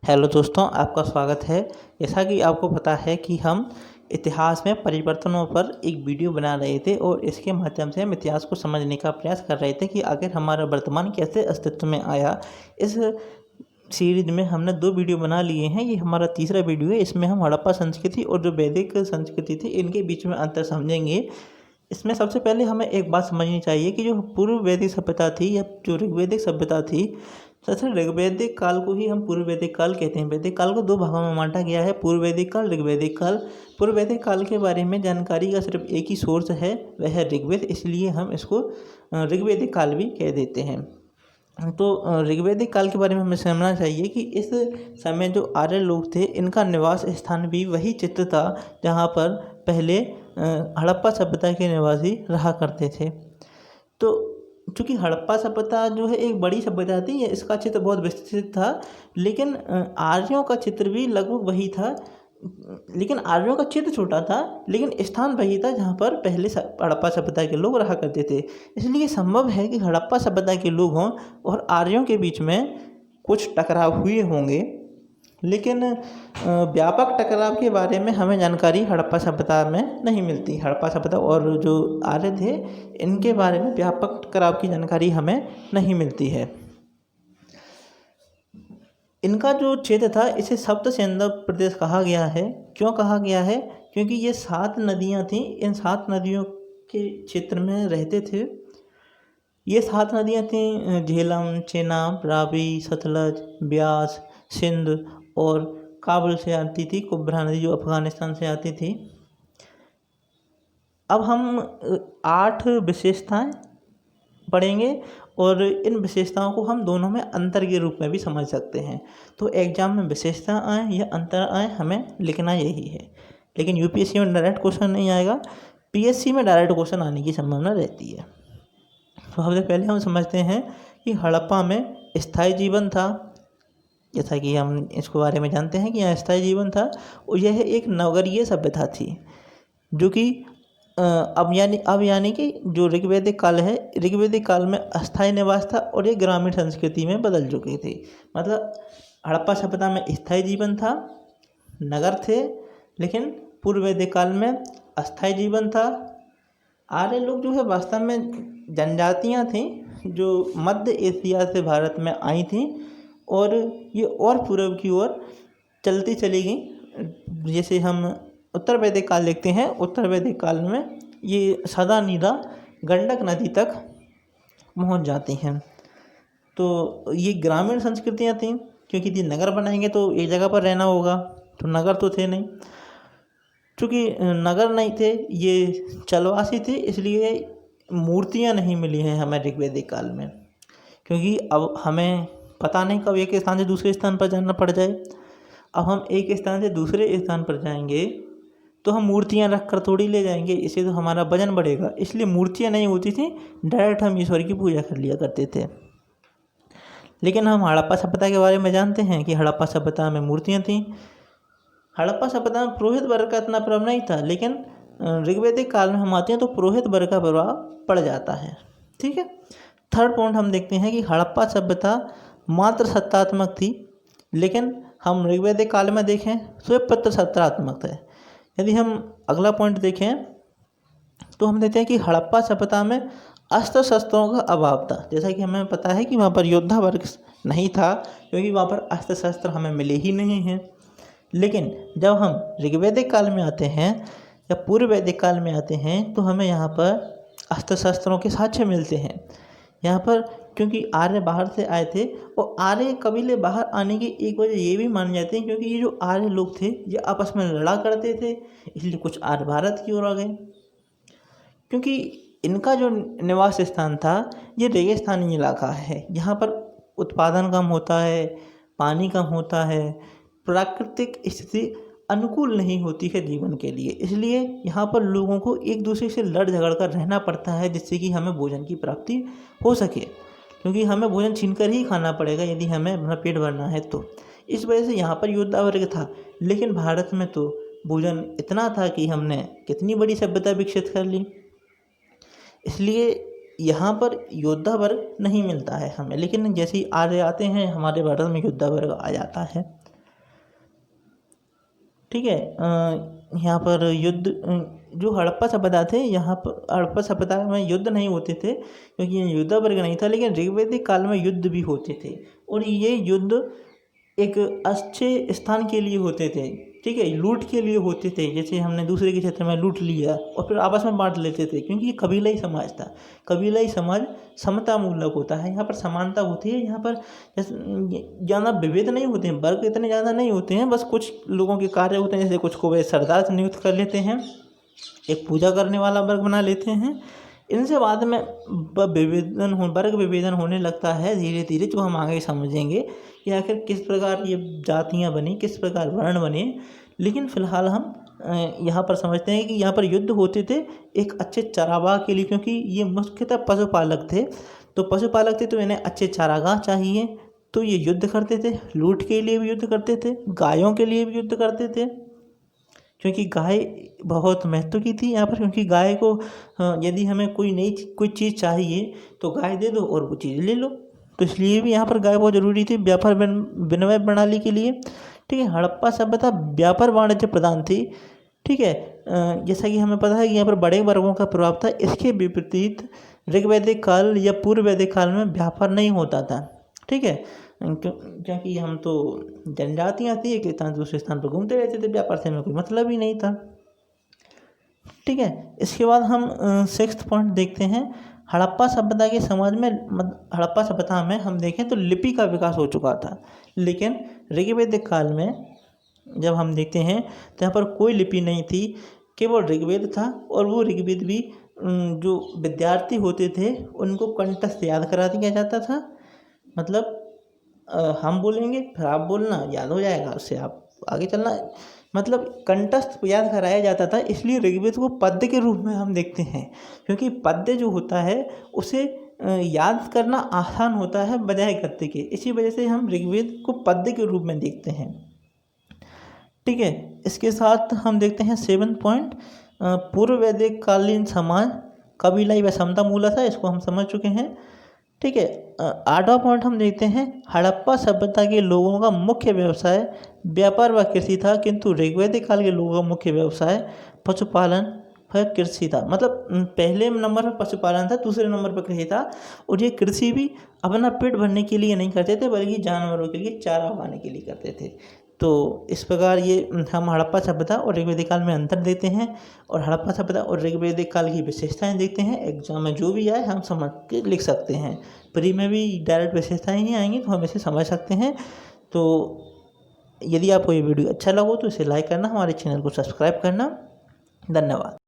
Hello दोस्तों, आपका स्वागत है। जैसा कि आपको पता है कि हम इतिहास में परिवर्तनों पर एक वीडियो बना रहे थे और इसके माध्यम से हम इतिहास को समझने का प्रयास कर रहे थे कि आखिर हमारा वर्तमान कैसे अस्तित्व में आया। इस सीरीज में हमने 2 वीडियो बना लिए हैं। ये हमारा तीसरा वीडियो है। इसमें हम हड़प्पा संस्कृति और जो वैदिक संस्कृति थी इनके बीच में अंतर समझेंगे। इसमें सबसे पहले हमें एक बात समझनी चाहिए कि जो पूर्व वैदिक सभ्यता थी या जो ऋग्वैदिक सभ्यता थी, दरअसल ऋग्वैदिक काल को ही हम पूर्व वैदिक काल कहते हैं। वैदिक काल को 2 भागों में बांटा गया है, पूर्व वैदिक काल, ऋग्वैदिक काल। पूर्व वैदिक काल के बारे में जानकारी का सिर्फ एक ही सोर्स है, वह है ऋग्वेद, इसलिए हम इसको ऋग्वैदिक काल भी कह देते हैं। तो ऋग्वैदिक काल के बारे में हमें समझना चाहिए कि इस समय जो आर्य लोग थे इनका निवास स्थान भी वही चित्र था जहाँ पर पहले हड़प्पा सभ्यता के निवासी रहा करते थे। तो चूँकि हड़प्पा सभ्यता जो है एक बड़ी सभ्यता थी, इसका चित्र बहुत विस्तृत था, लेकिन आर्यों का चित्र भी लगभग वही था। लेकिन आर्यों का चित्र छोटा था, लेकिन स्थान वही था जहाँ पर पहले हड़प्पा सभ्यता के लोग रहा करते थे। इसलिए संभव है कि हड़प्पा सभ्यता के लोग हों और आर्यों के बीच में कुछ टकराव हुए होंगे, लेकिन व्यापक टकराव के बारे में हमें जानकारी हड़प्पा सभ्यता में नहीं मिलती। हड़प्पा सभ्यता और जो आर्य थे इनके बारे में व्यापक टकराव की जानकारी हमें नहीं मिलती है। इनका जो क्षेत्र था इसे सप्त सिंधु प्रदेश कहा गया है। क्यों कहा गया है? क्योंकि ये 7 नदियाँ थीं। इन 7 नदियों के क्षेत्र में रहते थे। ये 7 नदियाँ थीं झेलम, चेनाब, रावी, सतलज, ब्यास, सिंध और काबुल से आती थी कुब्रा नदी जो अफ़गानिस्तान से आती थी। अब हम 8 विशेषताएं पढ़ेंगे और इन विशेषताओं को हम दोनों में अंतर के रूप में भी समझ सकते हैं। तो एग्जाम में विशेषता आए या अंतर आए हमें लिखना यही है। लेकिन यूपीएससी में डायरेक्ट क्वेश्चन नहीं आएगा, पीएससी में डायरेक्ट क्वेश्चन आने की संभावना रहती है। तो सबसे पहले हम समझते हैं कि हड़प्पा में स्थायी जीवन था। जैसा कि हम इसके बारे में जानते हैं कि यहाँ स्थायी जीवन था और यह एक नगरीय सभ्यता थी जो कि अब यानी कि जो ऋग्वैदिक काल है, ऋग्वैदिक काल में अस्थायी निवास था और ये ग्रामीण संस्कृति में बदल चुकी थी। मतलब हड़प्पा सभ्यता में स्थायी जीवन था, नगर थे, लेकिन पूर्व वैदिक काल में अस्थायी जीवन था। आर्य लोग जो है वास्तव में जनजातियाँ थीं जो मध्य एशिया से भारत में आई थीं और ये और पूर्व की ओर चलती चली गई। जैसे हम उत्तर वैदिक काल देखते हैं, उत्तर वैदिक काल में ये सदा नीरा गंडक नदी तक पहुंच जाती हैं। तो ये ग्रामीण संस्कृतियां थीं, क्योंकि यदि नगर बनाएंगे तो एक जगह पर रहना होगा, तो नगर तो थे नहीं। चूँकि नगर नहीं थे, ये चलवासी थे, इसलिए मूर्तियां नहीं मिली हैं हमें ऋग्वैदिक काल में। क्योंकि अब हमें पता नहीं कब एक स्थान से दूसरे स्थान पर जाना पड़ जाए। अब हम एक स्थान से दूसरे स्थान पर जाएंगे तो हम मूर्तियां रख कर थोड़ी ले जाएंगे, इससे तो हमारा वजन बढ़ेगा। इसलिए मूर्तियां नहीं होती थी, डायरेक्ट हम ईश्वर की पूजा कर लिया करते थे। लेकिन हम हड़प्पा सभ्यता के बारे में जानते हैं कि हड़प्पा सभ्यता में मूर्तियां थीं। हड़प्पा सभ्यता में पुरोहित वर्ग का इतना प्रभाव नहीं था, लेकिन ऋग्वैदिक काल में हम आते हैं तो पुरोहित वर्ग का प्रभाव पड़ जाता है। ठीक है। थर्ड पॉइंट हम देखते हैं कि हड़प्पा सभ्यता मात्र सत्तात्मक थी, लेकिन हम ऋग्वैदिक काल में देखें तो ये पितृसत्तात्मक है। यदि हम अगला पॉइंट देखें तो हम देखते हैं कि हड़प्पा सभ्यता में अस्त्र शस्त्रों का अभाव था। जैसा कि हमें पता है कि वहाँ पर योद्धा वर्ग नहीं था, क्योंकि वहाँ पर अस्त्र शस्त्र हमें मिले ही नहीं हैं। लेकिन जब हम ऋग्वैदिक काल में आते हैं या पूर्व वैदिक काल में आते हैं तो हमें यहाँ पर अस्त्र शस्त्रों के साक्ष्य मिलते हैं। यहाँ पर क्योंकि आर्य बाहर से आए थे और आर्य कबीले बाहर आने की एक वजह ये भी मानी जाती है क्योंकि ये जो आर्य लोग थे ये आपस में लड़ा करते थे, इसलिए कुछ आर्य भारत की ओर आ गए। क्योंकि इनका जो निवास स्थान था ये रेगिस्तानी इलाका है, यहाँ पर उत्पादन कम होता है, पानी कम होता है, प्राकृतिक स्थिति अनुकूल नहीं होती है जीवन के लिए। इसलिए यहाँ पर लोगों को एक दूसरे से लड़ झगड़ कर रहना पड़ता है, जिससे कि हमें भोजन की प्राप्ति हो सके, क्योंकि हमें भोजन छीनकर ही खाना पड़ेगा यदि हमें अपना पेट भरना है तो। इस वजह से यहाँ पर योद्धा वर्ग था। लेकिन भारत में तो भोजन इतना था कि हमने कितनी बड़ी सभ्यता विकसित कर ली, इसलिए यहाँ पर योद्धा वर्ग नहीं मिलता है हमें। लेकिन जैसे ही आर्य आते हैं हमारे भारत में योद्धा वर्ग आ जाता है। ठीक है। यहाँ पर युद्ध जो हड़प्पा सभ्यता थे, यहाँ पर हड़प्पा सभ्यता में युद्ध नहीं होते थे क्योंकि ये युद्ध वर्ग नहीं था, लेकिन ऋग्वैदिक काल में युद्ध भी होते थे और ये युद्ध एक अच्छे स्थान के लिए होते थे। ठीक है, लूट के लिए होते थे, जैसे हमने दूसरे के क्षेत्र में लूट लिया और फिर आपस में बांट लेते थे, क्योंकि ये कबीलाई समाज था। कबीलाई समाज समता मूलक होता है, यहाँ पर समानता होती है, यहाँ पर ज़्यादा विभेद नहीं होते हैं, वर्ग इतने ज़्यादा नहीं होते हैं, बस कुछ लोगों के कार्य होते हैं, जैसे कुछ को वे सरदार नियुक्त कर लेते हैं, एक पूजा करने वाला वर्ग बना लेते हैं। इनसे बाद में वर्ग विभेदन होने लगता है धीरे धीरे, जो हम आगे समझेंगे कि आखिर किस प्रकार ये जातियाँ बनी, किस प्रकार वर्ण बने। लेकिन फ़िलहाल हम यहाँ पर समझते हैं कि यहाँ पर युद्ध होते थे एक अच्छे चारागाह के लिए, क्योंकि ये मुख्यतः पशुपालक थे। तो पशुपालक थे तो इन्हें अच्छे चारागाह चाहिए, तो ये युद्ध करते थे। लूट के लिए भी युद्ध करते थे, गायों के लिए भी युद्ध करते थे, क्योंकि गाय बहुत महत्व की थी यहाँ पर, क्योंकि गाय को यदि हमें कोई चीज़ चाहिए तो गाय दे दो और वो चीज़ ले लो, तो इसलिए भी यहाँ पर गाय बहुत ज़रूरी थी व्यापार विनिमय प्रणाली के लिए। ठीक है, हड़प्पा सभ्यता व्यापार वाणिज्य प्रधान थी। ठीक है, जैसा कि हमें पता है कि यहाँ पर बड़े वर्गों का प्रभाव था। इसके विपरीत ऋग्वैदिक काल या पूर्व वैदिक काल में व्यापार नहीं होता था। ठीक है, क्योंकि हम तो जनजातियाँ थी, एक स्थान दूसरे स्थान पर घूमते रहते थे, व्यापार से हमें कोई मतलब ही नहीं था। ठीक है, इसके बाद हम 6th पॉइंट देखते हैं। हड़प्पा सभ्यता के समाज में हड़प्पा सभ्यता में हम देखें तो लिपि का विकास हो चुका था, लेकिन ऋग्वैदिक काल में जब हम देखते हैं तो यहाँ पर कोई लिपि नहीं थी, केवल ऋग्वेद था। और वो ऋग्वेद भी जो विद्यार्थी होते थे उनको कंठस्थ याद करा दिया जाता था। मतलब हम बोलेंगे फिर आप बोलना, याद हो जाएगा, उससे आप आगे चलना, मतलब कंठस्थ याद कराया जाता था। इसलिए ऋग्वेद को पद्य के रूप में हम देखते हैं, क्योंकि पद्य जो होता है उसे याद करना आसान होता है बजाय गद्य के। इसी वजह से हम ऋग्वेद को पद्य के रूप में देखते हैं। ठीक है, इसके साथ हम देखते हैं 7th पॉइंट, पूर्व वैदिक कालीन समाज कबीलाई व समता मूला था, इसको हम समझ चुके हैं। ठीक है, 8वां पॉइंट हम देखते हैं। हड़प्पा सभ्यता के लोगों का मुख्य व्यवसाय व्यापार व कृषि था, किंतु ऋग्वैदिक काल के लोगों का मुख्य व्यवसाय पशुपालन व कृषि था। मतलब पहले नंबर पर पशुपालन था, दूसरे नंबर पर कृषि था। और ये कृषि भी अपना पेट भरने के लिए नहीं करते थे, बल्कि जानवरों के लिए चारा उगाने के लिए करते थे। तो इस प्रकार ये हम हड़प्पा सभ्यता और ऋग्वैदिक काल में अंतर देते हैं, और हड़प्पा सभ्यता और ऋग्वैदिक काल की विशेषताएं देखते हैं। एग्जाम में जो भी आए हम समझ के लिख सकते हैं, प्री में भी डायरेक्ट विशेषताएं ही आएंगी तो हम इसे समझ सकते हैं। तो यदि आपको ये वीडियो अच्छा लगा तो इसे लाइक करना, हमारे चैनल को सब्सक्राइब करना। धन्यवाद।